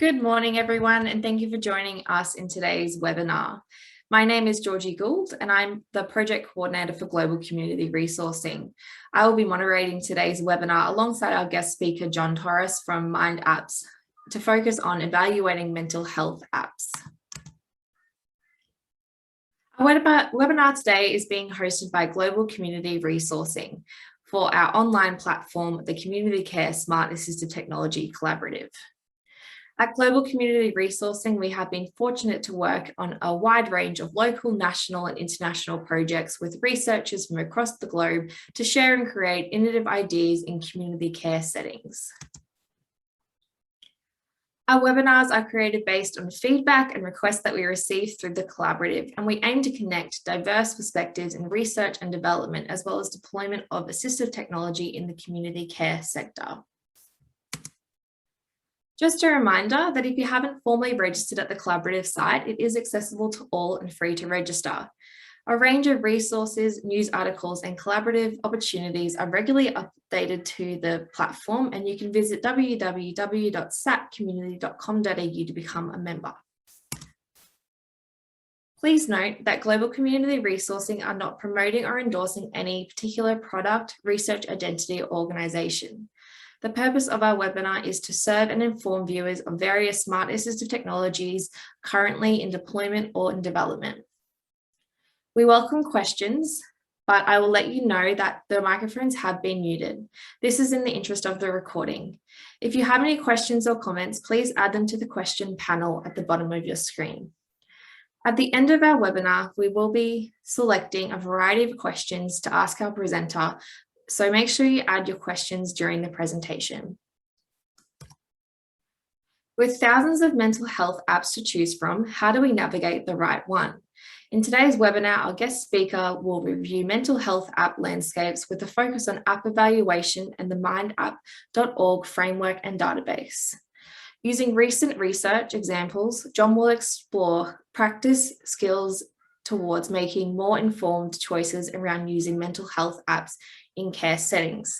Good morning, everyone, and thank you for joining us in today's webinar. My name is Georgie Gould, and I'm the Project Coordinator for Global Community Resourcing. I will be moderating today's webinar alongside our guest speaker, John Torous from Mind Apps, to focus on evaluating mental health apps. Our webinar today is being hosted by Global Community Resourcing for our online platform, the Community Care Smart Assistive Technology Collaborative. At Global Community Resourcing, we have been fortunate to work on a wide range of local, national and international projects with researchers from across the globe to share and create innovative ideas in community care settings. Our webinars are created based on feedback and requests that we receive through the collaborative, and we aim to connect diverse perspectives in research and development, as well as deployment of assistive technology in the community care sector. Just a reminder that if you haven't formally registered at the collaborative site, it is accessible to all and free to register. A range of resources, news articles, and collaborative opportunities are regularly updated to the platform, and you can visit www.satcommunity.com.au to become a member. Please note that Global Community Resourcing are not promoting or endorsing any particular product, research identity, or organisation. The purpose of our webinar is to serve and inform viewers of various smart assistive technologies currently in deployment or in development. We welcome questions, but I will let you know that the microphones have been muted. This is in the interest of the recording. If you have any questions or comments, please add them to the question panel at the bottom of your screen. At the end of our webinar, we will be selecting a variety of questions to ask our presenter, so make sure you add your questions during the presentation. With thousands of mental health apps to choose from, how do we navigate the right one? In today's webinar, our guest speaker will review mental health app landscapes with a focus on app evaluation and the mindapp.org framework and database. Using recent research examples, John will explore practice skills towards making more informed choices around using mental health apps in care settings.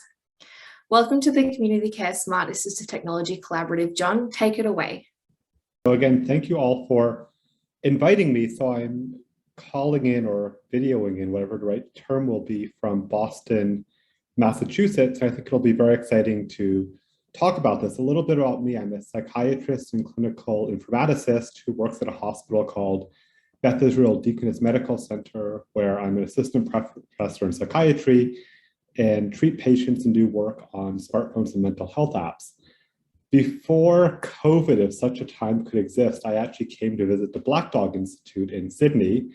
Welcome to the Community Care Smart Assistive Technology Collaborative. John, take it away. So again, thank you all for inviting me. So I'm calling in or videoing in, whatever the right term will be, from Boston, Massachusetts. I think it'll be very exciting to talk about this. A little bit about me. I'm a psychiatrist and clinical informaticist who works at a hospital called Beth Israel Deaconess Medical Center, where I'm an assistant professor in psychiatry and treat patients and do work on smartphones and mental health apps. Before COVID, if such a time could exist, I actually came to visit the Black Dog Institute in Sydney.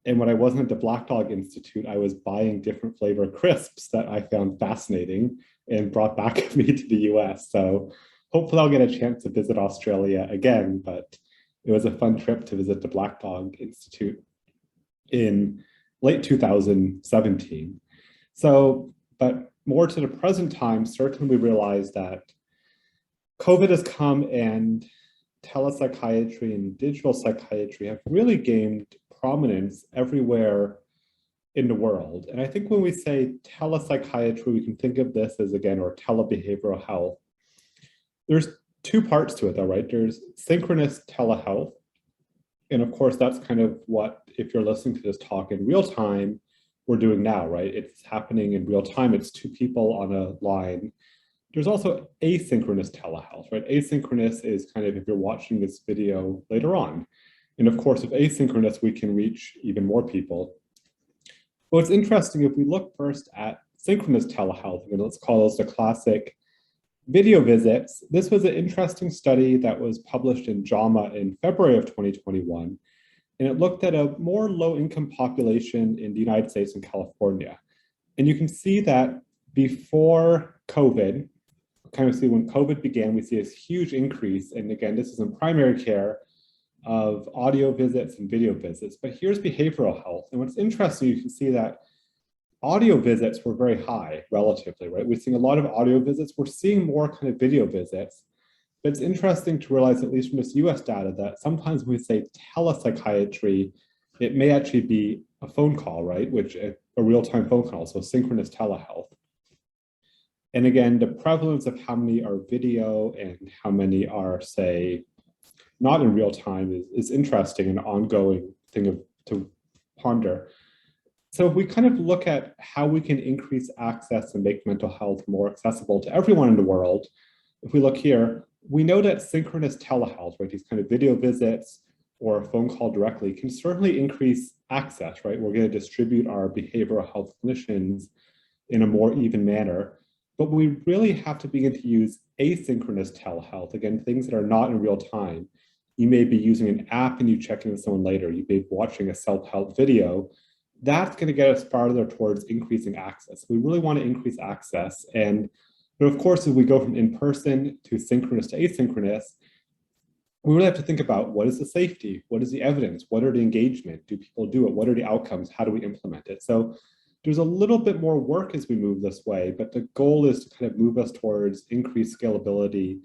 And when I wasn't at the Black Dog Institute, I was buying different flavor crisps that I found fascinating and brought back with me to the US. So hopefully I'll get a chance to visit Australia again, but it was a fun trip to visit the Black Dog Institute in late 2017. So, but more to the present time, certainly we realized that COVID has come and telepsychiatry and digital psychiatry have really gained prominence everywhere in the world. And I think when we say telepsychiatry, we can think of this as, again, or telebehavioral health. There's two parts to it though, right? There's synchronous telehealth. And of course, that's kind of what, if you're listening to this talk in real time, we're doing now, right? It's happening in real time. It's two people on a line. There's also asynchronous telehealth, right? Asynchronous is kind of if you're watching this video later on. And of course, if asynchronous, we can reach even more people. But what's interesting, if we look first at synchronous telehealth, and let's call those the classic video visits. This was an interesting study that was published in JAMA in February of 2021. And it looked at a more low-income population in the United States and California. And you can see that before COVID, kind of see when COVID began, we see this huge increase. And again, this is in primary care of audio visits and video visits. But here's behavioral health. And what's interesting, you can see that audio visits were very high relatively, right? We're seeing a lot of audio visits. We're seeing more kind of video visits. But it's interesting to realize, at least from this US data, that sometimes when we say telepsychiatry, it may actually be a phone call, right? Which a real-time phone call, so synchronous telehealth. And again, the prevalence of how many are video and how many are, say, not in real time is interesting and ongoing thing to ponder. So if we kind of look at how we can increase access and make mental health more accessible to everyone in the world, if we look here, we know that synchronous telehealth, right, these kind of video visits or a phone call directly can certainly increase access, right? We're going to distribute our behavioral health clinicians in a more even manner, but we really have to begin to use asynchronous telehealth, again, things that are not in real time. You may be using an app and you check in with someone later. You may be watching a self-help video. That's going to get us farther towards increasing access. We really want to increase access. And but of course, if we go from in-person to synchronous to asynchronous, we really have to think about what is the safety? What is the evidence? What are the engagement? Do people do it? What are the outcomes? How do we implement it? So there's a little bit more work as we move this way, but the goal is to kind of move us towards increased scalability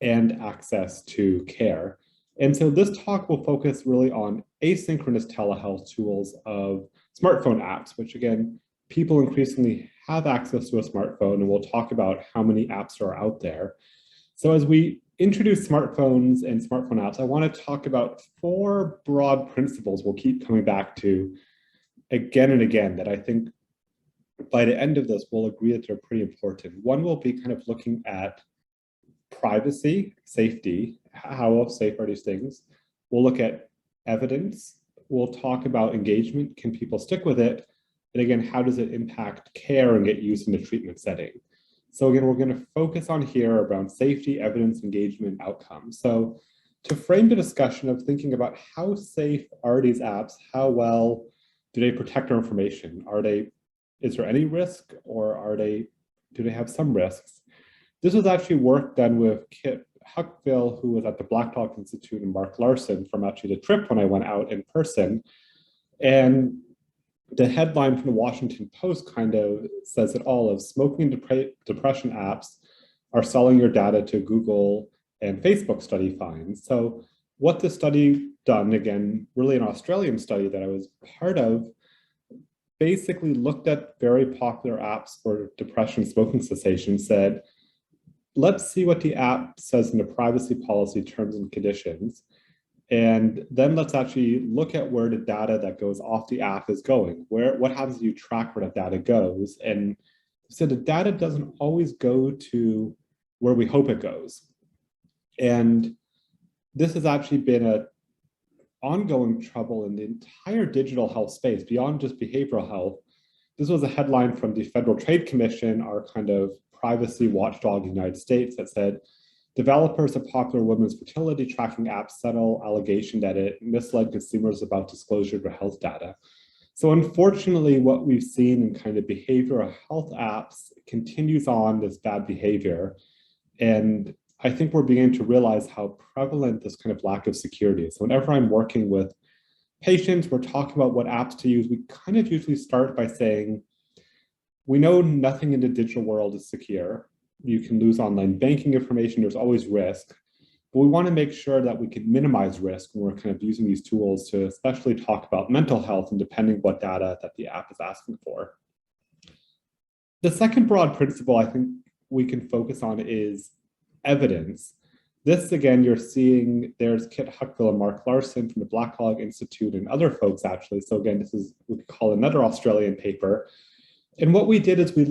and access to care. And so this talk will focus really on asynchronous telehealth tools of smartphone apps, which again, people increasingly have access to a smartphone, and we'll talk about how many apps are out there. So as we introduce smartphones and smartphone apps, I want to talk about 4 broad principles we'll keep coming back to again and again that I think by the end of this, we'll agree that they're pretty important. One will be kind of looking at privacy, safety, how safe are these things? We'll look at evidence. We'll talk about engagement. Can people stick with it? And again, how does it impact care and get used in the treatment setting? So again, we're going to focus on here around safety, evidence, engagement, outcomes. So to frame the discussion of thinking about how safe are these apps, how well do they protect our information? Is there any risk, or do they have some risks? This was actually work done with Kit Huckville, who was at the Black Dog Institute, and Mark Larson from actually the trip when I went out in person. And the headline from the Washington Post kind of says it all: of smoking and depression apps are selling your data to Google and Facebook, study finds. So what the study done, again, really an Australian study that I was part of, basically looked at very popular apps for depression, smoking cessation, said, let's see what the app says in the privacy policy terms and conditions. And then let's actually look at where the data that goes off the app is going. What happens if you track where that data goes? And so the data doesn't always go to where we hope it goes. And this has actually been an ongoing trouble in the entire digital health space, beyond just behavioral health. This was a headline from the Federal Trade Commission, our kind of privacy watchdog in the United States, that said, developers of popular women's fertility tracking apps settle allegation that it misled consumers about disclosure of health data. So unfortunately, what we've seen in kind of behavioral health apps continues on this bad behavior. And I think we're beginning to realize how prevalent this kind of lack of security is. So whenever I'm working with patients, we're talking about what apps to use, we kind of usually start by saying, we know nothing in the digital world is secure. You can lose online banking information, there's always risk. But we want to make sure that we can minimize risk when we're kind of using these tools to especially talk about mental health and depending what data that the app is asking for. The second broad principle I think we can focus on is evidence. This, again, you're seeing, there's Kit Huckville and Mark Larson from the Black Dog Institute and other folks, actually. So again, this is what we call another Australian paper. And what we did is we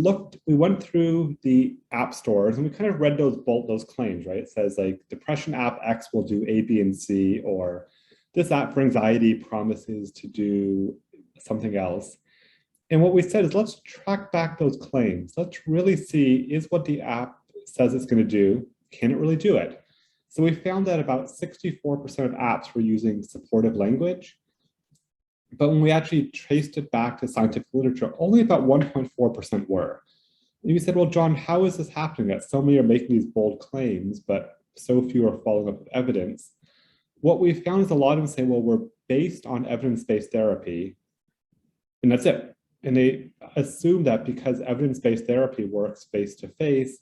went through the app stores and we kind of read those claims, right? It says like depression app X will do A, B, and C, or this app for anxiety promises to do something else. And what we said is, let's track back those claims. Let's really see, is what the app says it's going to do, can it really do it? So we found that about 64% of apps were using supportive language. But when we actually traced it back to scientific literature, only about 1.4% were. And you said, well, John, how is this happening that so many are making these bold claims, but so few are following up with evidence? What we found is a lot of them say, well, we're based on evidence-based therapy, and that's it. And they assume that because evidence-based therapy works face-to-face,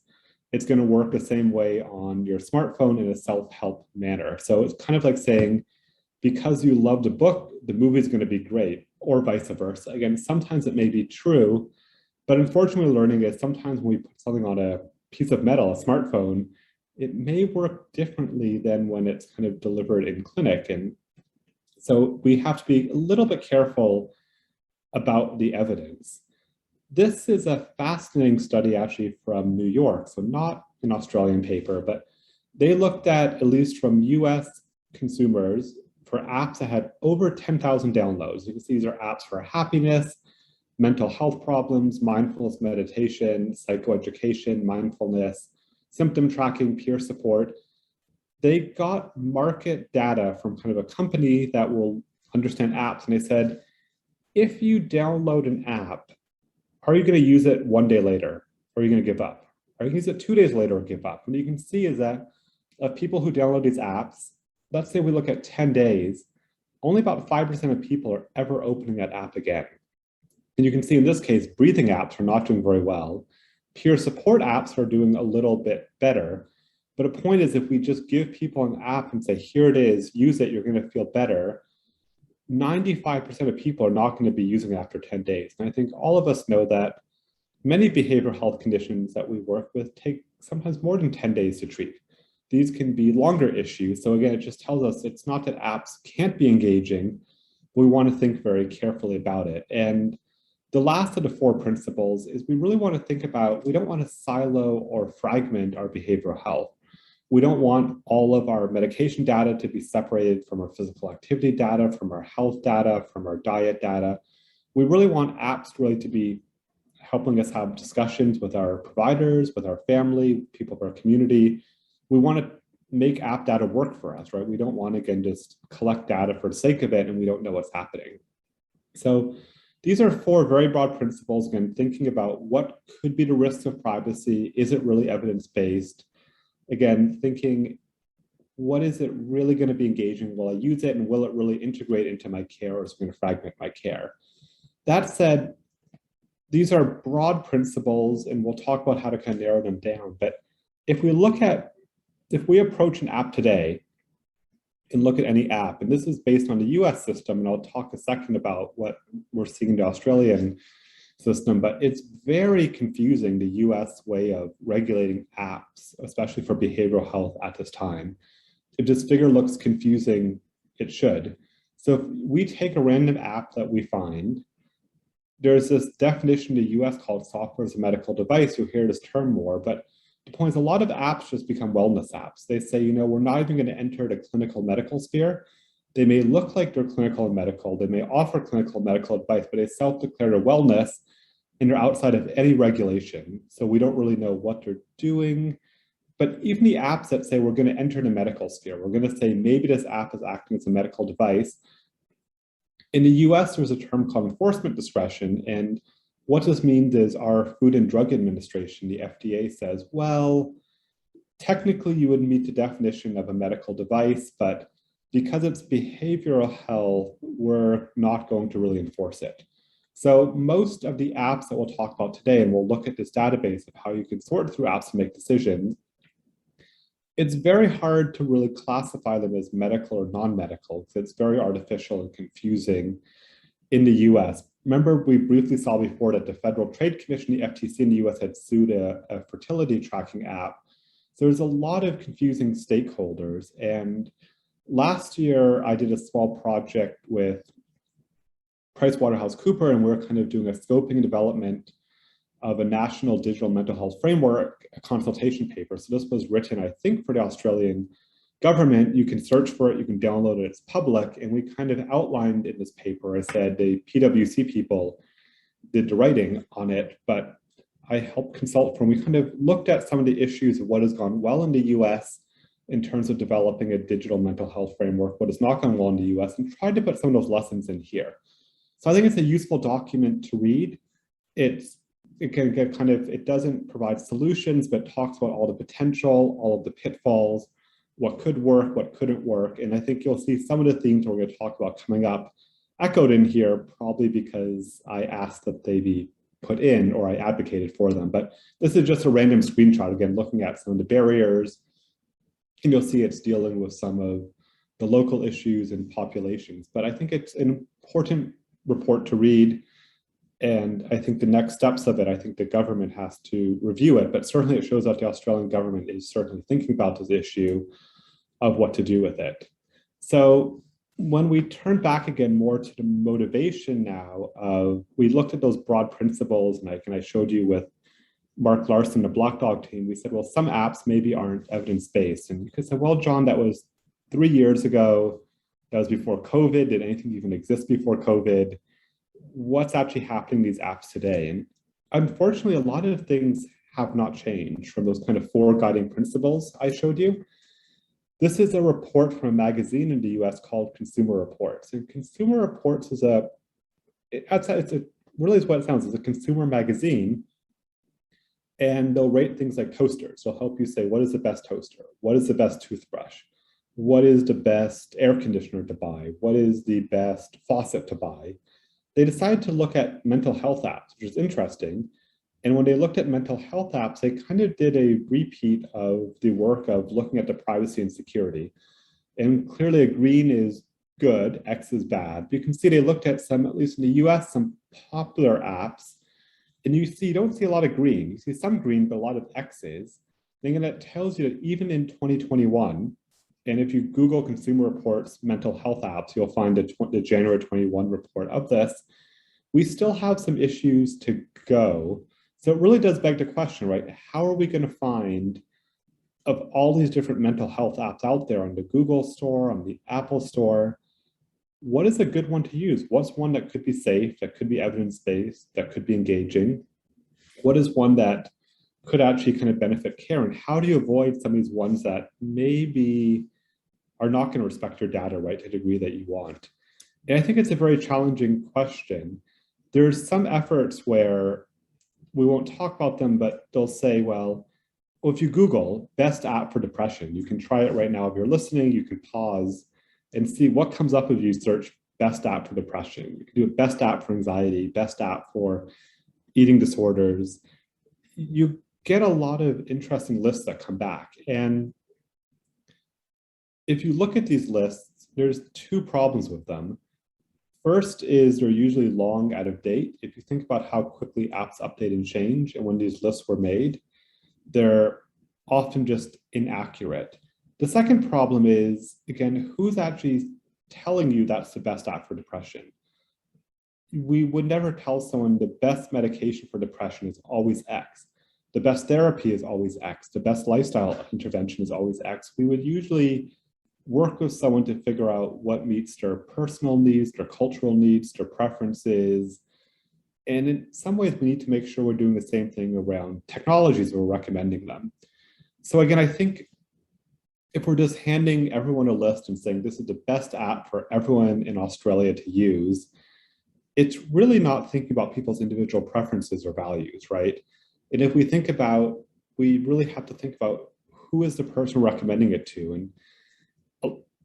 it's going to work the same way on your smartphone in a self-help manner. So it's kind of like saying, because you loved a book, the movie is going to be great, or vice versa. Again, sometimes it may be true, but unfortunately, learning is sometimes when we put something on a piece of metal, a smartphone, it may work differently than when it's kind of delivered in clinic. And so we have to be a little bit careful about the evidence. This is a fascinating study actually from New York, so not an Australian paper, but they looked at least from US consumers for apps that had over 10,000 downloads. You can see these are apps for happiness, mental health problems, mindfulness meditation, psychoeducation, mindfulness, symptom tracking, peer support. They got market data from kind of a company that will understand apps, and they said, if you download an app, are you going to use it one day later? Or are you going to give up? Are you going to use it 2 days later or give up? What you can see is that of people who download these apps, let's say we look at 10 days, only about 5% of people are ever opening that app again. And you can see in this case, breathing apps are not doing very well. Peer support apps are doing a little bit better. But a point is, if we just give people an app and say, here it is, use it, you're going to feel better, 95% of people are not going to be using it after 10 days. And I think all of us know that many behavioral health conditions that we work with take sometimes more than 10 days to treat. These can be longer issues. So again, it just tells us it's not that apps can't be engaging. We want to think very carefully about it. And the last of the four principles is we really want to think about, we don't want to silo or fragment our behavioral health. We don't want all of our medication data to be separated from our physical activity data, from our health data, from our diet data. We really want apps really to be helping us have discussions with our providers, with our family, people of our community. We want to make app data work for us, right? We don't want to, again, just collect data for the sake of it and we don't know what's happening. So these are four very broad principles, again, thinking about what could be the risks of privacy. Is it really evidence-based? Again, thinking, what is it really going to be engaging? Will I use it and will it really integrate into my care, or is it going to fragment my care? That said, these are broad principles and we'll talk about how to kind of narrow them down. But if we approach an app today and look at any app, and this is based on the US system, and I'll talk a second about what we're seeing in the Australian system, but it's very confusing, the US way of regulating apps, especially for behavioral health at this time. If this figure looks confusing, it should. So if we take a random app that we find, there's this definition in the US called software as a medical device. You'll hear this term more, but the point is a lot of apps just become wellness apps. They say, we're not even going to enter the clinical medical sphere. They may look like they're clinical and medical. They may offer clinical and medical advice, but they self-declare their wellness and they're outside of any regulation. So we don't really know what they're doing. But even the apps that say we're going to enter the medical sphere, we're going to say maybe this app is acting as a medical device. In the US, there's a term called enforcement discretion. And what this means is our Food and Drug Administration, the FDA, says, well, technically you would meet the definition of a medical device, but because it's behavioral health, we're not going to really enforce it. So most of the apps that we'll talk about today, and we'll look at this database of how you can sort through apps to make decisions, it's very hard to really classify them as medical or non-medical because it's very artificial and confusing in the US. Remember, we briefly saw before that the Federal Trade Commission, the FTC in the US, had sued a fertility tracking app. So there's a lot of confusing stakeholders. And last year, I did a small project with PricewaterhouseCoopers, and we're kind of doing a scoping and development of a national digital mental health framework, a consultation paper. So this was written, I think, for the Australian government. You can search for it, you can download it, it's public. And we kind of outlined in this paper, I said the PwC people did the writing on it, but I helped consult from, we kind of looked at some of the issues of what has gone well in the US in terms of developing a digital mental health framework, what has not gone well in the US, and tried to put some of those lessons in here. So I think it's a useful document to read. It can get kind of, it doesn't provide solutions, but talks about all the potential, all of the pitfalls, what could work, what couldn't work. And I think you'll see some of the themes we're going to talk about coming up echoed in here, probably because I asked that they be put in or I advocated for them. But this is just a random screenshot, again, looking at some of the barriers. And you'll see it's dealing with some of the local issues and populations. But I think it's an important report to read. And I think the next steps of it, I think the government has to review it, but certainly it shows that the Australian government is certainly thinking about this issue of what to do with it. So when we turn back again more to the motivation now of, we looked at those broad principles, and I showed you with Mark Larson, the Black Dog team, we said, well, some apps maybe aren't evidence-based. And you could say, well, John, that was 3 years ago. That was before COVID. Did anything even exist before COVID? What's actually happening in these apps today? And unfortunately, a lot of things have not changed from those kind of 4 guiding principles I showed you. This is a report from a magazine in the US called Consumer Reports. And Consumer Reports is really is what it sounds. It's a consumer magazine. And they'll rate things like toasters. They'll help you say, what is the best toaster? What is the best toothbrush? What is the best air conditioner to buy? What is the best faucet to buy? They decided to look at mental health apps, which is interesting. And when they looked at mental health apps, they kind of did a repeat of the work of looking at the privacy and security. And clearly a green is good, X is bad. You can see they looked at some, at least in the US, some popular apps. And you don't see a lot of green. You see some green, but a lot of X's. And that tells you that even in 2021, and if you Google Consumer Reports mental health apps, you'll find the January 21 report of this. We still have some issues to go. So it really does beg the question, right? How are we going to find, of all these different mental health apps out there on the Google Store, on the Apple Store, what is a good one to use? What's one that could be safe, that could be evidence-based, that could be engaging? What is one that could actually kind of benefit care? And how do you avoid some of these ones that maybe are not going to respect your data, right, to the degree that you want? And I think it's a very challenging question. There's some efforts where we won't talk about them, but they'll say, well, if you Google best app for depression, you can try it right now. If you're listening, you can pause and see what comes up if you search best app for depression. You can do a best app for anxiety, best app for eating disorders. You get a lot of interesting lists that come back. And if you look at these lists, there's 2 problems with them. First is they're usually long out of date. If you think about how quickly apps update and change, and when these lists were made, they're often just inaccurate. The second problem is, again, who's actually telling you that's the best app for depression? We would never tell someone the best medication for depression is always X. The best therapy is always X. The best lifestyle intervention is always X. We would usually work with someone to figure out what meets their personal needs, their cultural needs, their preferences. And in some ways, we need to make sure we're doing the same thing around technologies we're recommending them. So again, I think if we're just handing everyone a list and saying this is the best app for everyone in Australia to use, it's really not thinking about people's individual preferences or values, right? And if we think about, we really have to think about who is the person recommending it to. And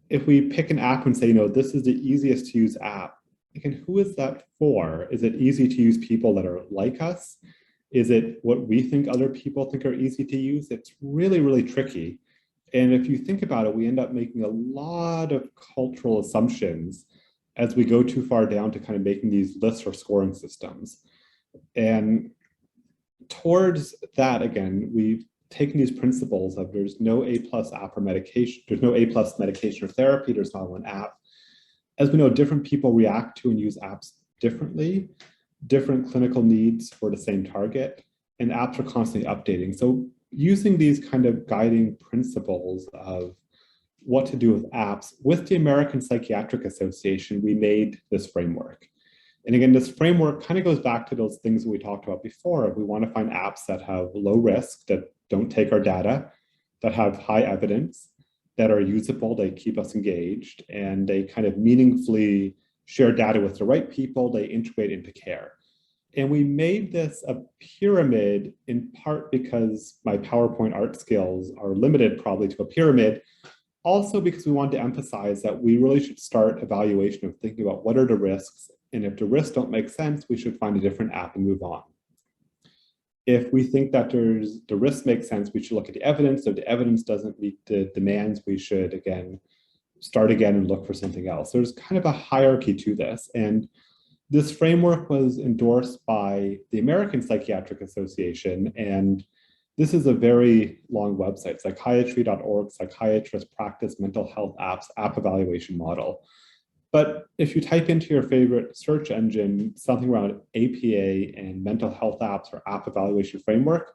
if we pick an app and say, this is the easiest to use app, again, who is that for? Is it easy to use people that are like us? Is it what we think other people think are easy to use? It's really, really tricky. And if you think about it, we end up making a lot of cultural assumptions as we go too far down to kind of making these lists or scoring systems. And towards that, again, we've taken these principles of there's no A+ app or medication, there's no A+ medication or therapy, there's not one app. As we know, different people react to and use apps differently, different clinical needs for the same target, and apps are constantly updating. So using these kind of guiding principles of what to do with apps, with the American Psychiatric Association, we made this framework. And again, this framework kind of goes back to those things we talked about before. We want to find apps that have low risk, that don't take our data, that have high evidence, that are usable, they keep us engaged, and they kind of meaningfully share data with the right people, they integrate into care. And we made this a pyramid in part because my PowerPoint art skills are limited probably to a pyramid, also because we wanted to emphasize that we really should start evaluation of thinking about what are the risks, and if the risks don't make sense, we should find a different app and move on. If we think that the risk makes sense, we should look at the evidence. If the evidence doesn't meet the demands, we should, again, start again and look for something else. There's kind of a hierarchy to this. And This framework was endorsed by the American Psychiatric Association, and this is a very long website, psychiatry.org, Psychiatrist Practice Mental Health Apps App Evaluation Model. But if you type into your favorite search engine, something around APA and mental health apps or app evaluation framework,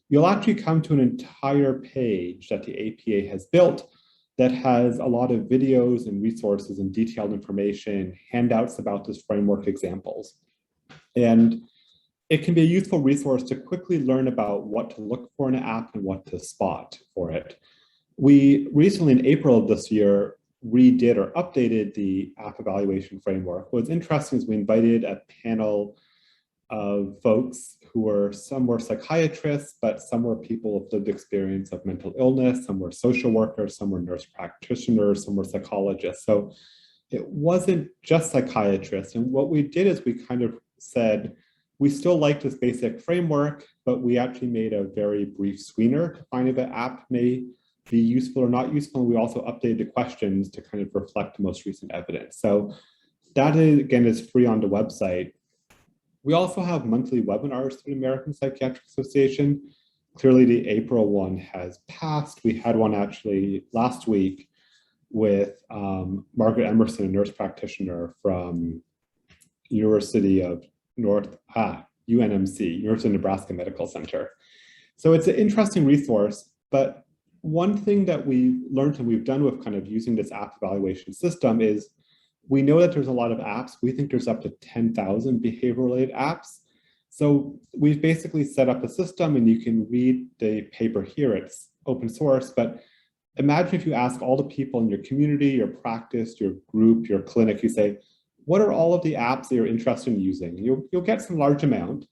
you'll actually come to an entire page that the APA has built that has a lot of videos and resources and detailed information, handouts about this framework examples. And it can be a useful resource to quickly learn about what to look for in an app and what to spot for it. We recently, in April of this year, redid or updated the app evaluation framework. What's interesting is we invited a panel of folks some were psychiatrists, but some were people with lived experience of mental illness, some were social workers, some were nurse practitioners, some were psychologists. So it wasn't just psychiatrists. And what we did is we kind of said, we still like this basic framework, but we actually made a very brief screener to find if an app may be useful or not useful. And we also updated the questions to kind of reflect the most recent evidence. So that, again, is free on the website. We also have monthly webinars through the American Psychiatric Association. Clearly, the April one has passed. We had one actually last week with Margaret Emerson, a nurse practitioner from University of UNMC, University of Nebraska Medical Center. So it's an interesting resource, but one thing that we learned and we've done with kind of using this app evaluation system is we know that there's a lot of apps. We think there's up to 10,000 behavior-related apps. So we've basically set up a system, and you can read the paper here. It's open source, but imagine if you ask all the people in your community, your practice, your group, your clinic, you say, what are all of the apps that you're interested in using? You'll get some large amount.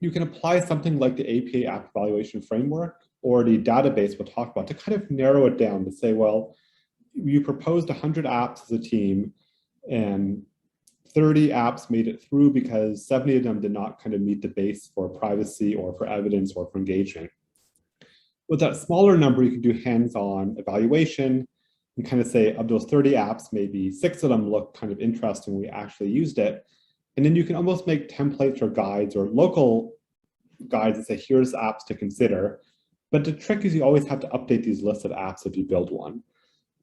You can apply something like the APA app evaluation framework or the database we'll talk about to kind of narrow it down to say, well, you proposed 100 apps as a team and 30 apps made it through because 70 of them did not kind of meet the base for privacy or for evidence or for engagement. With that smaller number, you can do hands-on evaluation and kind of say of those 30 apps, maybe 6 of them look kind of interesting. We actually used it. And then you can almost make templates or guides or local guides that say, here's apps to consider. But the trick is you always have to update these lists of apps if you build one.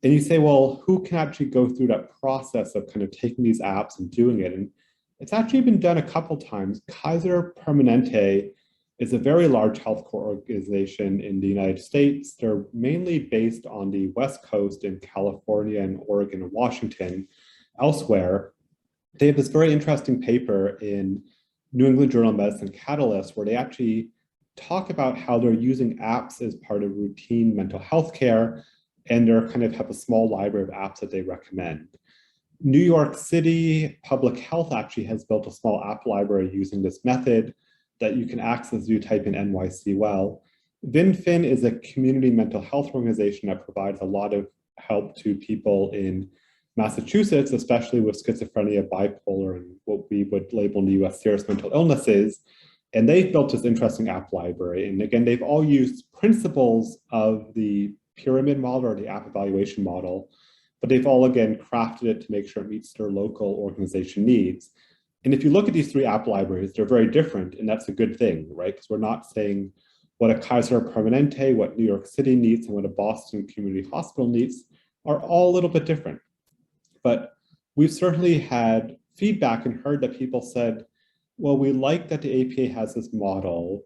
And you say, well, who can actually go through that process of kind of taking these apps and doing it? And it's actually been done a couple times. Kaiser Permanente is a very large healthcare organization in the United States. They're mainly based on the West Coast in California and Oregon and Washington. Elsewhere, they have this very interesting paper in New England Journal of Medicine Catalyst, where they actually talk about how they're using apps as part of routine mental health care, and they kind of have a small library of apps that they recommend. New York City Public Health actually has built a small app library using this method that you can access as you type in NYC well. VinFin is a community mental health organization that provides a lot of help to people in Massachusetts, especially with schizophrenia, bipolar, and what we would label in the US serious mental illnesses. And they've built this interesting app library. And again, they've all used principles of the pyramid model or the app evaluation model, but they've all, again, crafted it to make sure it meets their local organization needs. And if you look at these 3 app libraries, they're very different, and that's a good thing, right? Because we're not saying what a Kaiser Permanente, what New York City needs, and what a Boston Community Hospital needs are all a little bit different. But we've certainly had feedback and heard that people said, well, we like that the APA has this model,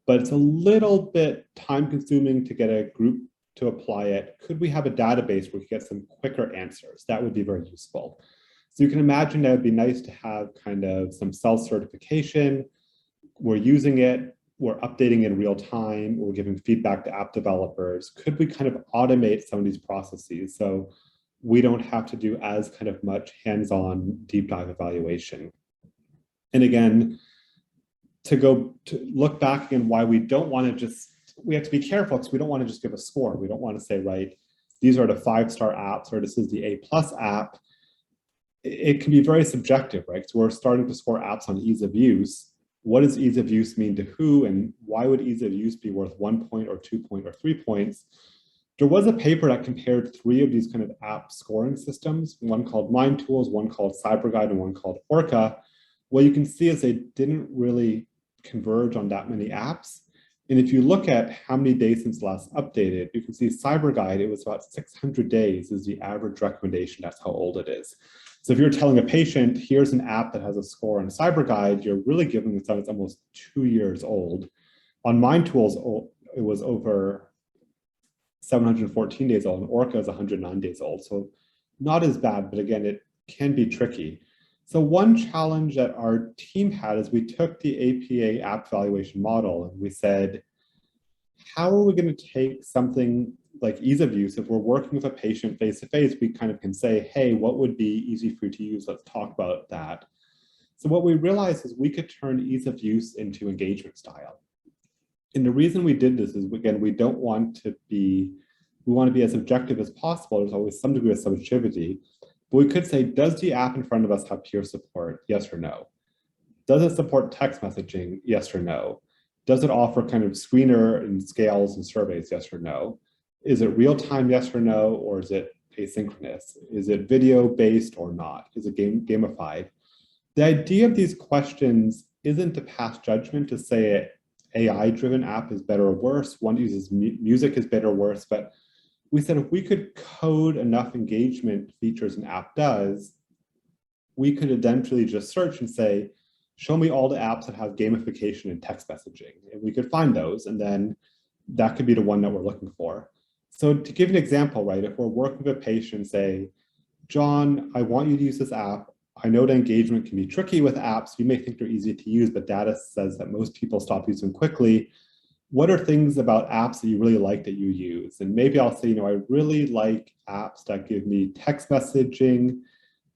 but it's a little bit time consuming to get a group to apply it. Could we have a database where we get some quicker answers? That would be very useful. So you can imagine that it would be nice to have kind of some self-certification. We're using it, we're updating in real time, we're giving feedback to app developers. Could we kind of automate some of these processes so we don't have to do as kind of much hands-on deep dive evaluation? And again, to look back again, why we don't want to we have to be careful because we don't want to just give a score. We don't want to say, right, these are the 5-star apps or this is the A+ app. It can be very subjective, right? So we're starting to score apps on ease of use. What does ease of use mean to who, and why would ease of use be worth 1 point or 2 points or 3 points? There was a paper that compared 3 of these kind of app scoring systems, one called Mind Tools, one called CyberGuide, and one called Orca. What you can see is they didn't really converge on that many apps. And if you look at how many days since last updated, you can see CyberGuide, it was about 600 days is the average recommendation. That's how old it is. So if you're telling a patient, here's an app that has a score on CyberGuide, you're really giving them something that's almost 2 years old. On Mind Tools, it was over 714 days old, and Orca is 109 days old. So not as bad, but again, it can be tricky. So one challenge that our team had is we took the APA app valuation model and we said, how are we going to take something like ease of use? If we're working with a patient face-to-face, we kind of can say, hey, what would be easy for you to use? Let's talk about that. So what we realized is we could turn ease of use into engagement style. And the reason we did this is, again, we want to be as objective as possible. There's always some degree of subjectivity. But we could say, does the app in front of us have peer support? Yes or no. Does it support text messaging? Yes or no. Does it offer kind of screener and scales and surveys? Yes or no. Is it real time? Yes or no. Or is it asynchronous? Is it video based or not? Is it gamified? The idea of these questions isn't to pass judgment to say an AI-driven app is better or worse. One uses music is better or worse, but we said if we could code enough engagement features an app does, we could eventually just search and say, show me all the apps that have gamification and text messaging. And we could find those, and then that could be the one that we're looking for. So to give an example, right, if we're working with a patient, say, John, I want you to use this app. I know that engagement can be tricky with apps. You may think they're easy to use, but data says that most people stop using quickly. What are things about apps that you really like that you use? And maybe I'll say, I really like apps that give me text messaging,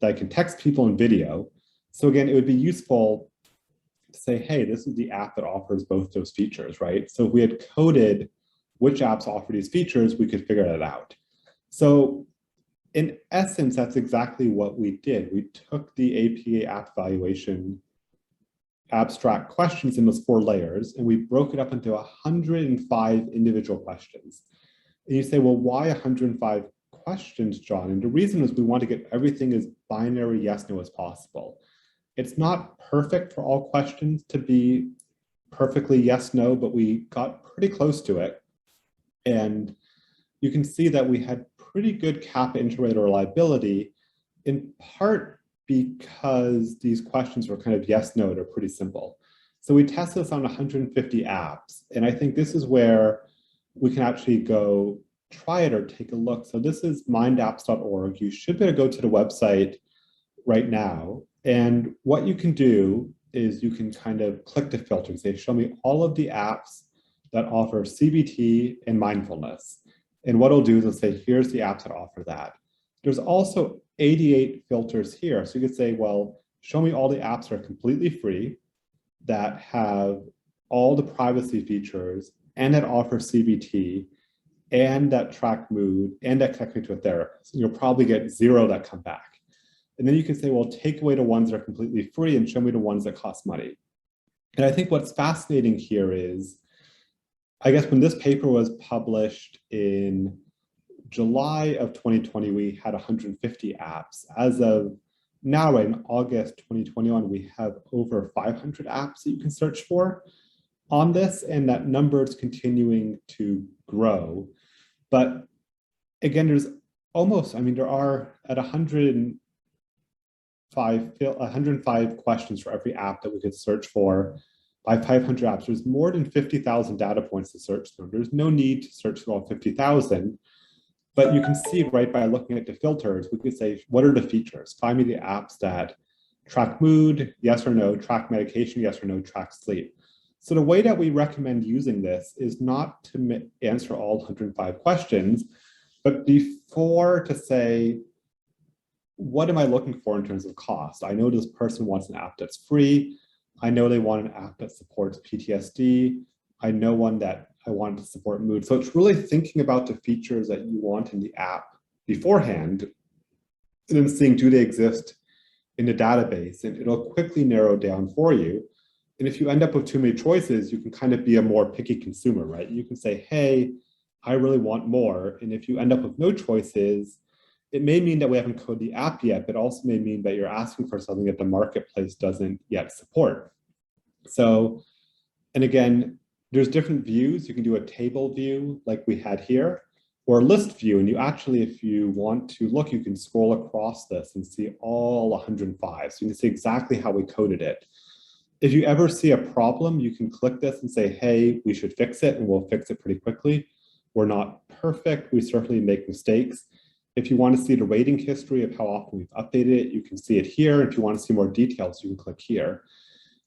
that I can text people in video. So again, it would be useful to say, hey, this is the app that offers both those features, right? So if we had coded which apps offer these features, we could figure that out. So in essence, that's exactly what we did. We took the APA app valuation abstract questions in those 4 layers, and we broke it up into 105 individual questions. And you say, well, why 105 questions, John? And the reason is we want to get everything as binary yes, no as possible. It's not perfect for all questions to be perfectly yes, no, but we got pretty close to it. And you can see that we had pretty good kappa interrater reliability, in part because these questions were kind of yes, no, they're pretty simple. So we tested this on 150 apps. And I think this is where we can actually go try it or take a look. So this is mindapps.org. You should be able to go to the website right now. And what you can do is you can kind of click the filter and say, show me all of the apps that offer CBT and mindfulness. And what it'll do is it'll say, here's the apps that offer that. There's also 88 filters here. So you could say, well, show me all the apps that are completely free, that have all the privacy features, and that offer CBT, and that track mood, and that connect me to a therapist. And you'll probably get 0 that come back. And then you can say, well, take away the ones that are completely free and show me the ones that cost money. And I think what's fascinating here is, I guess when this paper was published in July of 2020, we had 150 apps. As of now, in August 2021, we have over 500 apps that you can search for on this, and that number is continuing to grow. But again, there's almost, there are at 105 questions for every app that we could search for. By 500 apps, there's more than 50,000 data points to search through. There's no need to search through all 50,000, but you can see right by looking at the filters, we could say, what are the features? Find me the apps that track mood, yes or no, track medication, yes or no, track sleep. So the way that we recommend using this is not to answer all 105 questions, but before to say, what am I looking for in terms of cost? I know this person wants an app that's free. I know they want an app that supports PTSD. I know one that I want to support mood. So it's really thinking about the features that you want in the app beforehand, and then seeing, do they exist in the database? And it'll quickly narrow down for you. And if you end up with too many choices, you can kind of be a more picky consumer, right? You can say, hey, I really want more. And if you end up with no choices, it may mean that we haven't coded the app yet, but also may mean that you're asking for something that the marketplace doesn't yet support. So, and again, there's different views. You can do a table view like we had here, or a list view. And you actually, if you want to look, you can scroll across this and see all 105. So you can see exactly how we coded it. If you ever see a problem, you can click this and say, hey, we should fix it, and we'll fix it pretty quickly. We're not perfect. We certainly make mistakes. If you want to see the rating history of how often we've updated it, you can see it here. If you want to see more details, you can click here.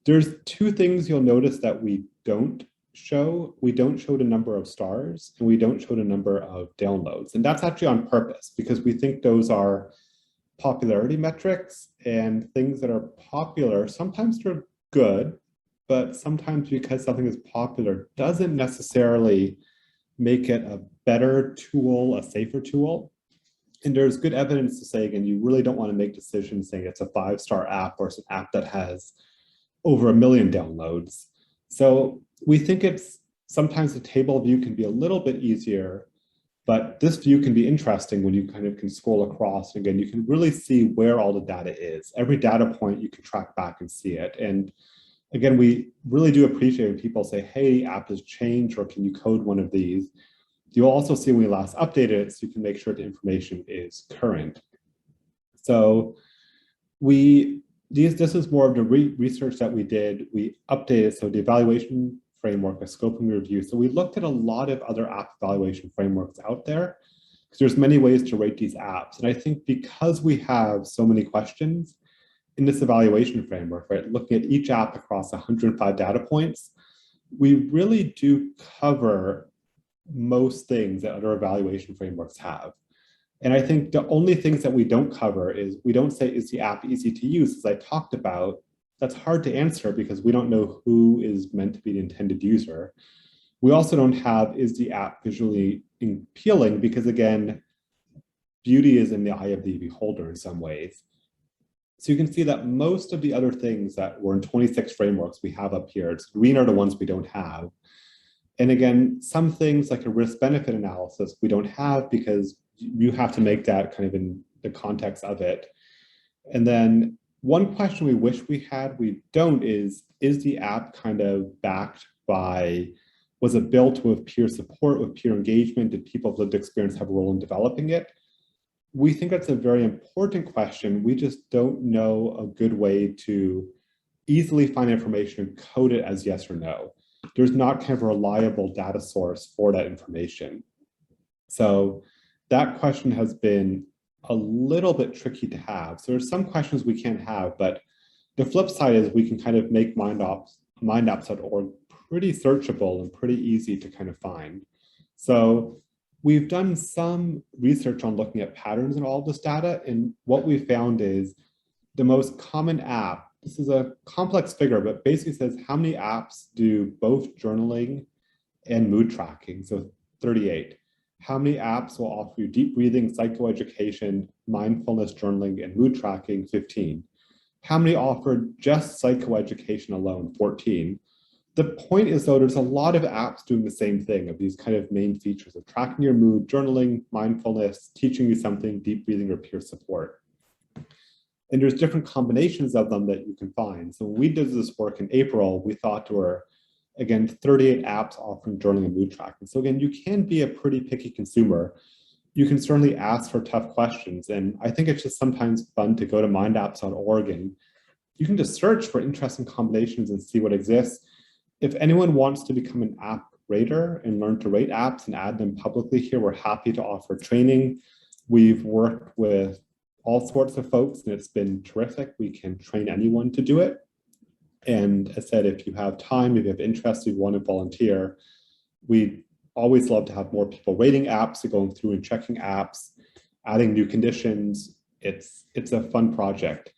There's two things you'll notice that we don't show. We don't show the number of stars, and we don't show the number of downloads. And that's actually on purpose, because we think those are popularity metrics, and things that are popular, sometimes they're good, but sometimes because something is popular doesn't necessarily make it a better tool, a safer tool. And there's good evidence to say, again, you really don't want to make decisions saying it's a 5-star app or it's an app that has over 1 million downloads. So we think it's sometimes the table view can be a little bit easier, but this view can be interesting when you kind of can scroll across. And again, you can really see where all the data is. Every data point you can track back and see it. And again, we really do appreciate when people say, hey, app has changed, or can you code one of these? You'll also see when we last updated it, so you can make sure the information is current. So this is more of the research that we did. We updated, so the evaluation framework, a scoping review. So we looked at a lot of other app evaluation frameworks out there, because there's many ways to rate these apps. And I think because we have so many questions in this evaluation framework, right, looking at each app across 105 data points, we really do cover most things that other evaluation frameworks have. And I think the only things that we don't cover is, we don't say, is the app easy to use? As I talked about, that's hard to answer because we don't know who is meant to be the intended user. We also don't have, is the app visually appealing? Because again, beauty is in the eye of the beholder in some ways. So you can see that most of the other things that were in 26 frameworks we have up here, it's green are the ones we don't have. And again, some things like a risk-benefit analysis we don't have because you have to make that kind of in the context of it. And then one question we wish we had, we don't, is the app kind of backed by, was it built with peer support, with peer engagement? Did people with lived experience have a role in developing it? We think that's a very important question. We just don't know a good way to easily find information and code it as yes or no. There's not kind of a reliable data source for that information. So that question has been a little bit tricky to have. So there's some questions we can't have, but the flip side is we can kind of make mindapps.org pretty searchable and pretty easy to kind of find. So we've done some research on looking at patterns in all of this data, and what we found is the most common app, this is a complex figure, but basically says how many apps do both journaling and mood tracking, so 38. How many apps will offer you deep breathing, psychoeducation, mindfulness, journaling, and mood tracking, 15. How many offer just psychoeducation alone, 14. The point is, though, there's a lot of apps doing the same thing, of these kind of main features of tracking your mood, journaling, mindfulness, teaching you something, deep breathing, or peer support. And there's different combinations of them that you can find. So when we did this work in April, we thought there were, again, 38 apps offering journaling and mood tracking. So again, you can be a pretty picky consumer. You can certainly ask for tough questions. And I think it's just sometimes fun to go to mindapps.org and you can just search for interesting combinations and see what exists. If anyone wants to become an app rater and learn to rate apps and add them publicly here, we're happy to offer training. We've worked with all sorts of folks and it's been terrific. We can train anyone to do it. And as I said, if you have time, if you have interest, you want to volunteer, we'd always love to have more people rating apps, so going through and checking apps, adding new conditions. It's a fun project.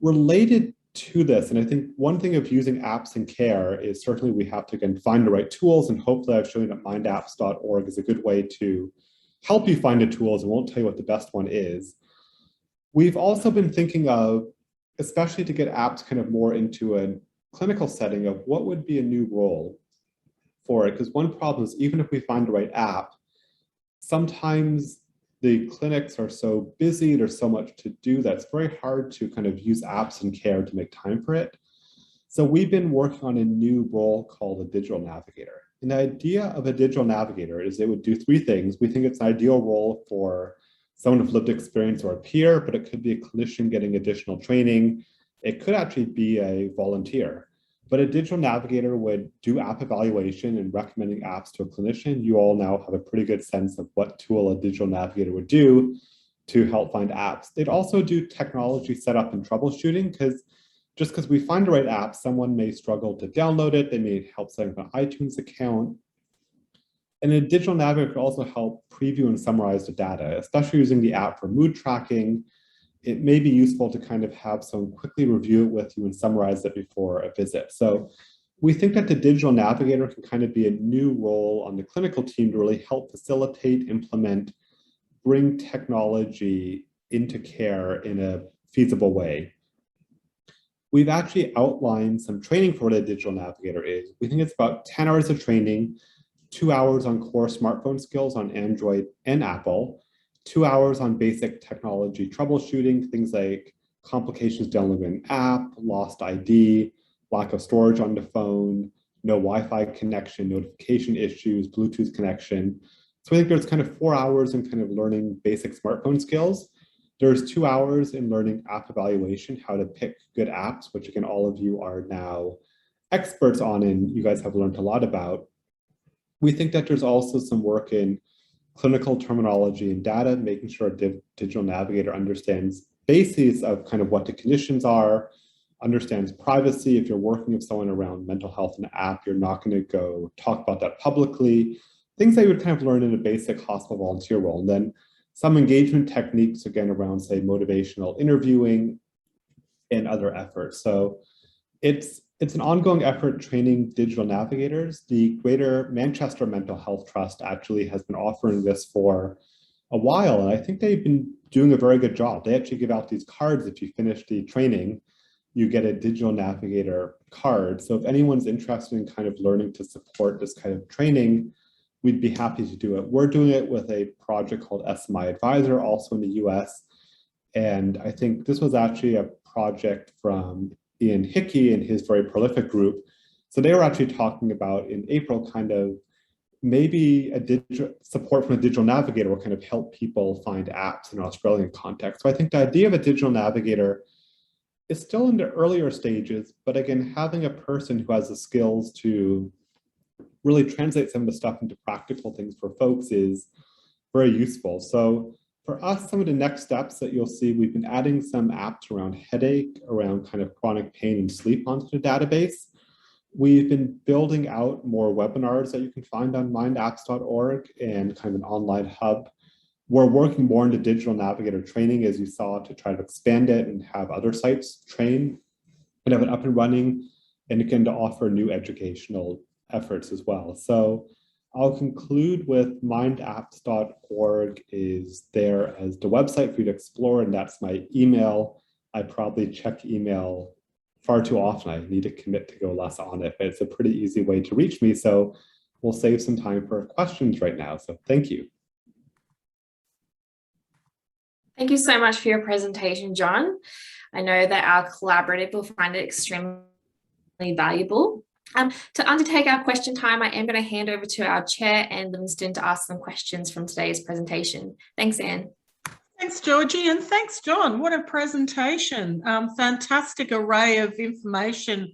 Related to this, and I think one thing of using apps in care is certainly we have to, again, find the right tools, and hopefully I've shown you that mindapps.org is a good way to help you find the tools. I won't tell you what the best one is. We've also been thinking of, especially to get apps kind of more into a clinical setting, of what would be a new role. for it, because one problem is even if we find the right app, sometimes the clinics are so busy, there's so much to do that it's very hard to kind of use apps and care to make time for it. So we've been working on a new role called a digital navigator. And the idea of a digital navigator is it would do three things. We think it's an ideal role for someone with lived experience or a peer, but it could be a clinician getting additional training. It could actually be a volunteer. But a digital navigator would do app evaluation and recommending apps to a clinician. You all now have a pretty good sense of what tool a digital navigator would do to help find apps. They'd also do technology setup and troubleshooting, because just because we find the right app, someone may struggle to download it. They may help set up an iTunes account. And a digital navigator could also help preview and summarize the data, especially using the app for mood tracking. It may be useful to kind of have someone quickly review it with you and summarize it before a visit. So we think that the digital navigator can kind of be a new role on the clinical team to really help facilitate, implement, bring technology into care in a feasible way. We've actually outlined some training for what a digital navigator is. We think it's about 10 hours of training, 2 hours on core smartphone skills on Android and Apple, 2 hours on basic technology troubleshooting, things like complications downloading an app, lost ID, lack of storage on the phone, no Wi-Fi connection, notification issues, Bluetooth connection. So I think there's kind of 4 hours in kind of learning basic smartphone skills. There's 2 hours in learning app evaluation, how to pick good apps, which again, all of you are now experts on and you guys have learned a lot about. We think that there's also some work in clinical terminology and data, making sure a digital navigator understands basics of kind of what the conditions are, understands privacy. If you're working with someone around mental health in an app, you're not going to go talk about that publicly. Things that you would kind of learn in a basic hospital volunteer role. And then some engagement techniques, again, around, say, motivational interviewing and other efforts. So it's an ongoing effort training digital navigators. The Greater Manchester Mental Health Trust actually has been offering this for a while, and I think they've been doing a very good job. They actually give out these cards. If you finish the training, you get a digital navigator card. So if anyone's interested in kind of learning to support this kind of training, we'd be happy to do it. We're doing it with a project called SMI Advisor, also in the US. And I think this was actually a project from Ian Hickey and his very prolific group. So they were actually talking about in April kind of maybe a digital support from a digital navigator will kind of help people find apps in an Australian context. So I think the idea of a digital navigator is still in the earlier stages, but again, having a person who has the skills to really translate some of the stuff into practical things for folks is very useful. So for us, some of the next steps that you'll see, we've been adding some apps around headache, around kind of chronic pain and sleep onto the database. We've been building out more webinars that you can find on mindapps.org and kind of an online hub. We're working more into digital navigator training, as you saw, to try to expand it and have other sites train and have it up and running, and again, to offer new educational efforts as well. So I'll conclude with mindapps.org is there as the website for you to explore, and that's my email. I probably check email far too often. I need to commit to go less on it, but it's a pretty easy way to reach me. So we'll save some time for questions right now. So thank you. Thank you so much for your presentation, John. I know that our collaborative will find it extremely valuable. To undertake our question time, I am going to hand over to our chair, Anne Livingston, to ask some questions from today's presentation. Thanks, Anne. Thanks, Georgie, and thanks, John. What a presentation. Fantastic array of information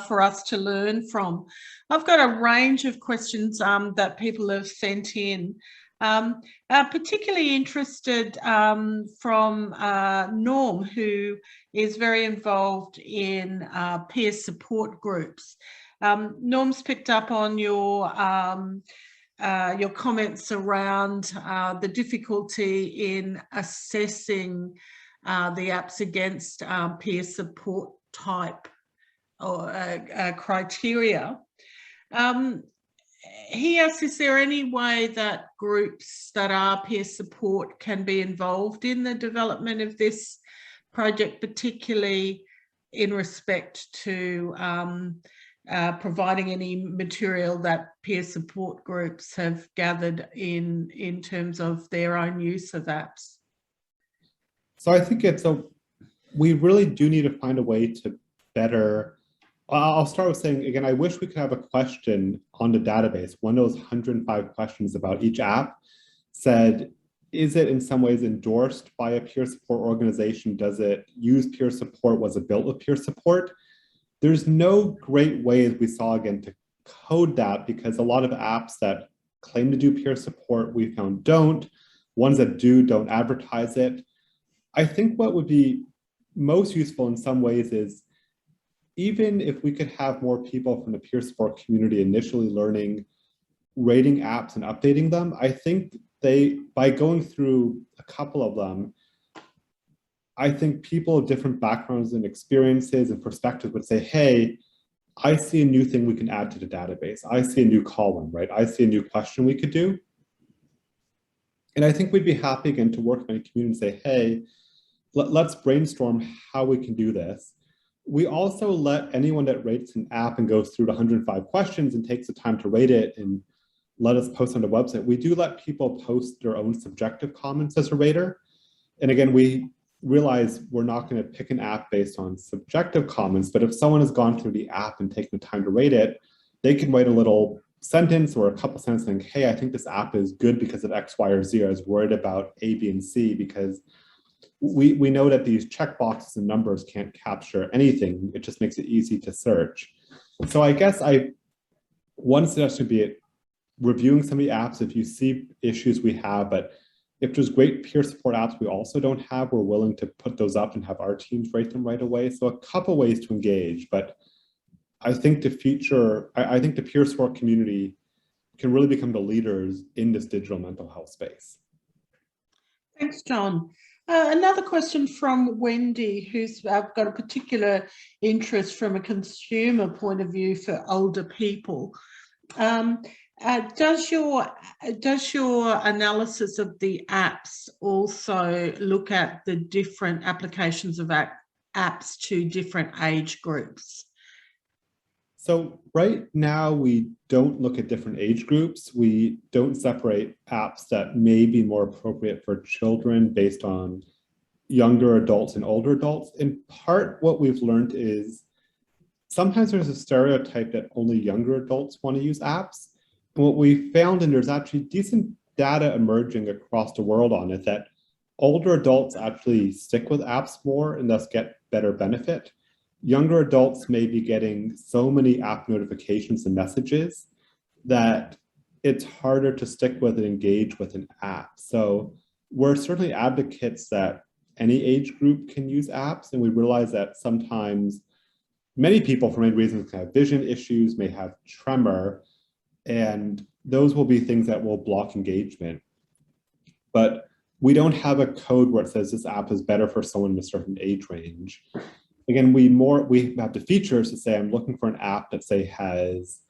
for us to learn from. I've got a range of questions that people have sent in. Particularly interested from Norm, who is very involved in peer support groups. Norm's picked up on your comments around the difficulty in assessing the apps against peer support type or criteria. He asks, is there any way that groups that are peer support can be involved in the development of this project, particularly in respect to providing any material that peer support groups have gathered in terms of their own use of apps? So I think we really do need to find a way to better. I'll start with saying, again, I wish we could have a question on the database. One of those 105 questions about each app said, is it in some ways endorsed by a peer support organization? Does it use peer support? Was it built with peer support? There's no great way, as we saw again, to code that, because a lot of apps that claim to do peer support, we found don't. Ones that do don't advertise it. I think what would be most useful in some ways is, even if we could have more people from the peer support community initially learning, rating apps and updating them, I think by going through a couple of them, I think people of different backgrounds and experiences and perspectives would say, hey, I see a new thing we can add to the database. I see a new column, right? I see a new question we could do. And I think we'd be happy again to work in a community and say, hey, let's brainstorm how we can do this. We also let anyone that rates an app and goes through the 105 questions and takes the time to rate it and let us post on the website. We do let people post their own subjective comments as a rater. And again, we realize we're not going to pick an app based on subjective comments, but if someone has gone through the app and taken the time to rate it, they can write a little sentence or a couple sentences saying, hey, I think this app is good because of X, Y, or Z. I was worried about A, B, and C because we know that these checkboxes and numbers can't capture anything. It just makes it easy to search. So I guess one suggestion would be reviewing some of the apps if you see issues we have, but if there's great peer support apps we also don't have, we're willing to put those up and have our teams rate them right away. So a couple ways to engage, but I think the peer support community can really become the leaders in this digital mental health space. Thanks, John. Another question from Wendy, who's got a particular interest from a consumer point of view for older people. Does your analysis of the apps also look at the different applications of apps to different age groups? So right now, we don't look at different age groups. We don't separate apps that may be more appropriate for children based on younger adults and older adults. In part, what we've learned is sometimes there's a stereotype that only younger adults want to use apps. And what we found, and there's actually decent data emerging across the world on it, that older adults actually stick with apps more and thus get better benefit. Younger adults may be getting so many app notifications and messages that it's harder to stick with and engage with an app. So we're certainly advocates that any age group can use apps, and we realize that sometimes many people, for many reasons, can have vision issues, may have tremor, and those will be things that will block engagement. But we don't have a code where it says this app is better for someone in a certain age range. Again, we have the features to say, I'm looking for an app that, say, has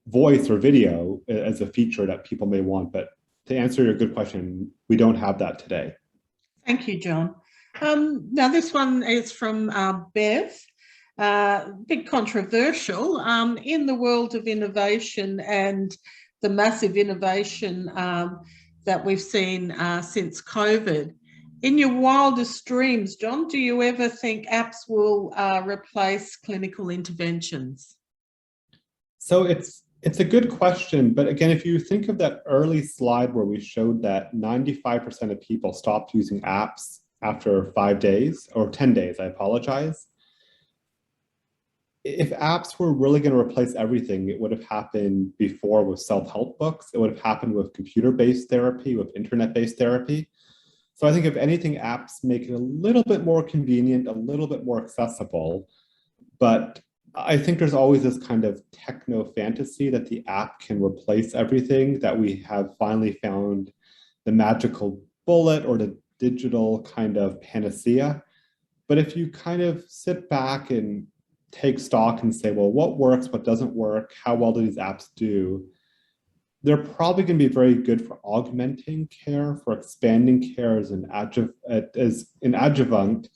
voice or video as a feature that people may want. But to answer your good question, we don't have that today. Thank you, John. Now, this one is from Bev. Bit controversial. In the world of innovation and the massive innovation that we've seen since COVID, in your wildest dreams, John, do you ever think apps will replace clinical interventions? So it's a good question, but again, if you think of that early slide where we showed that 95% of people stopped using apps after 5 days, or 10 days, I apologize. If apps were really going to replace everything, it would have happened before with self-help books. It would have happened with computer-based therapy, with internet-based therapy. So I think if anything, apps make it a little bit more convenient, a little bit more accessible, but I think there's always this kind of techno fantasy that the app can replace everything, that we have finally found the magical bullet or the digital kind of panacea. But if you kind of sit back and take stock and say, well, what works, what doesn't work, how well do these apps do? They're probably going to be very good for augmenting care, for expanding care as an adjuvant.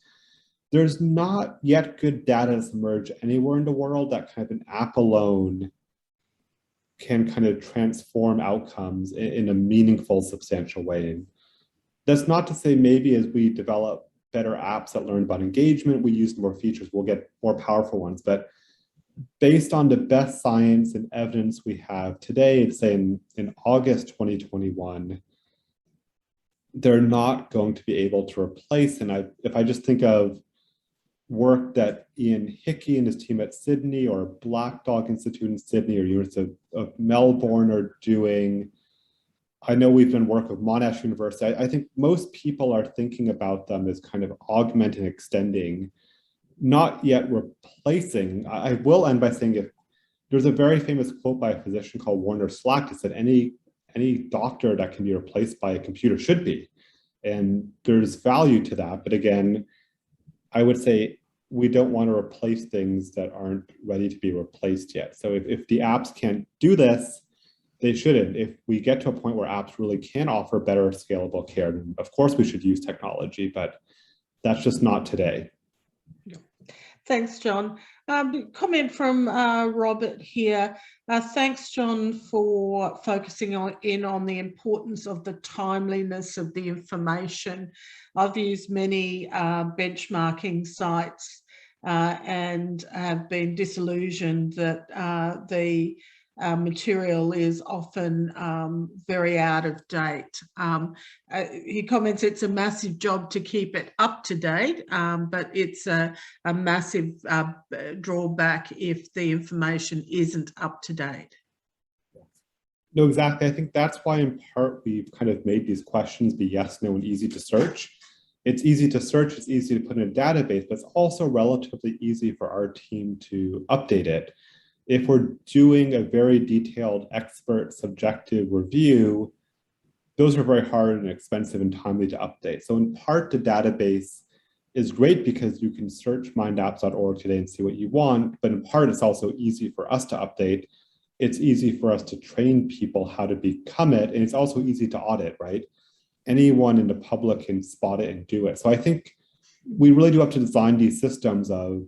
there's not yet good data that's emerged anywhere in the world that kind of an app alone can kind of transform outcomes in a meaningful, substantial way. And that's not to say maybe as we develop better apps that learn about engagement, we use more features, we'll get more powerful ones. But based on the best science and evidence we have today, say in August 2021, they're not going to be able to replace. And if I just think of work that Ian Hickey and his team at Sydney or Black Dog Institute in Sydney or University of Melbourne are doing, I know we've done work with Monash University. I think most people are thinking about them as kind of augmenting, extending, not yet replacing. I will end by saying if there's a very famous quote by a physician called Warner Slack that said any doctor that can be replaced by a computer should be. And there's value to that. But again, I would say we don't want to replace things that aren't ready to be replaced yet. So if the apps can't do this, they shouldn't. If we get to a point where apps really can offer better scalable care, then of course we should use technology, but that's just not today. Thanks, John. Comment from Robert here. Thanks, John, for focusing in on the importance of the timeliness of the information. I've used many benchmarking sites and have been disillusioned that the material is often very out of date. He comments it's a massive job to keep it up to date, but it's a massive drawback if the information isn't up to date. No, exactly. I think that's why in part we've kind of made these questions be yes, no, and easy to search. It's easy to search, it's easy to put in a database, but it's also relatively easy for our team to update it. If we're doing a very detailed expert subjective review, those are very hard and expensive and timely to update. So in part, the database is great because you can search mindapps.org today and see what you want, but in part, it's also easy for us to update. It's easy for us to train people how to become it, and it's also easy to audit, right? Anyone in the public can spot it and do it. So I think we really do have to design these systems of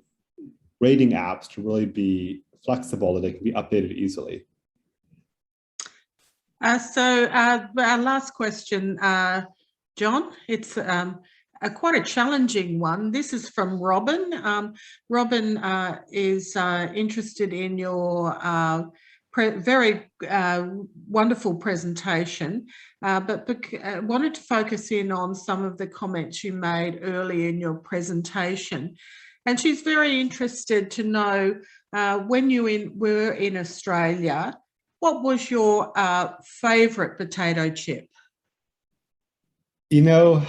rating apps to really be flexible, that they can be updated easily. So our last question, John, it's quite a challenging one. This is from Robin. Robin is interested in your very wonderful presentation, but wanted to focus in on some of the comments you made early in your presentation. And she's very interested to know when you were in Australia, what was your favourite potato chip? You know,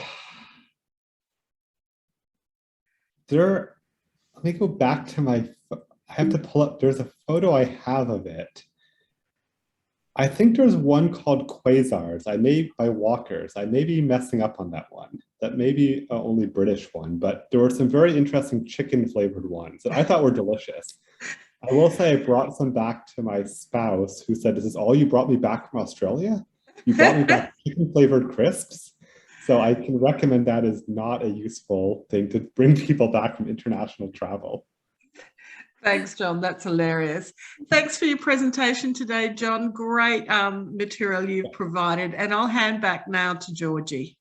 let me go back to I have to pull up, there's a photo I have of it. I think there's one called Quasars, by Walkers. I may be messing up on that one. That may be an only British one, but there were some very interesting chicken flavored ones that I thought were delicious. I will say I brought some back to my spouse who said, "This is all you brought me back from Australia? You brought me back chicken flavored crisps?" So I can recommend that as not a useful thing to bring people back from international travel. Thanks, John. That's hilarious. Thanks for your presentation today, John. Great material you've provided. And I'll hand back now to Georgie.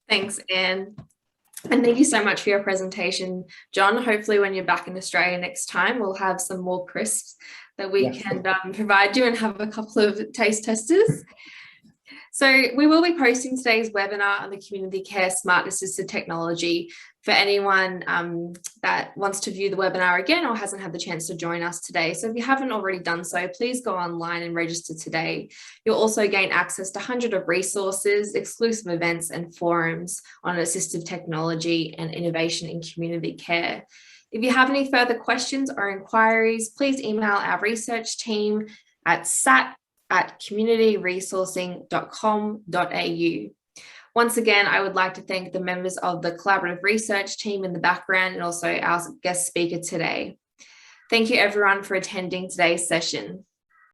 Thanks, Anne. And thank you so much for your presentation, John. Hopefully when you're back in Australia next time, we'll have some more crisps that we can provide you and have a couple of taste testers. So we will be posting today's webinar on the Community Care Smart Assisted Technology for anyone that wants to view the webinar again or hasn't had the chance to join us today. So if you haven't already done so, please go online and register today. You'll also gain access to hundreds of resources, exclusive events and forums on assistive technology and innovation in community care. If you have any further questions or inquiries, please email our research team at sat@communityresourcing.com.au. Once again, I would like to thank the members of the collaborative research team in the background and also our guest speaker today. Thank you everyone for attending today's session.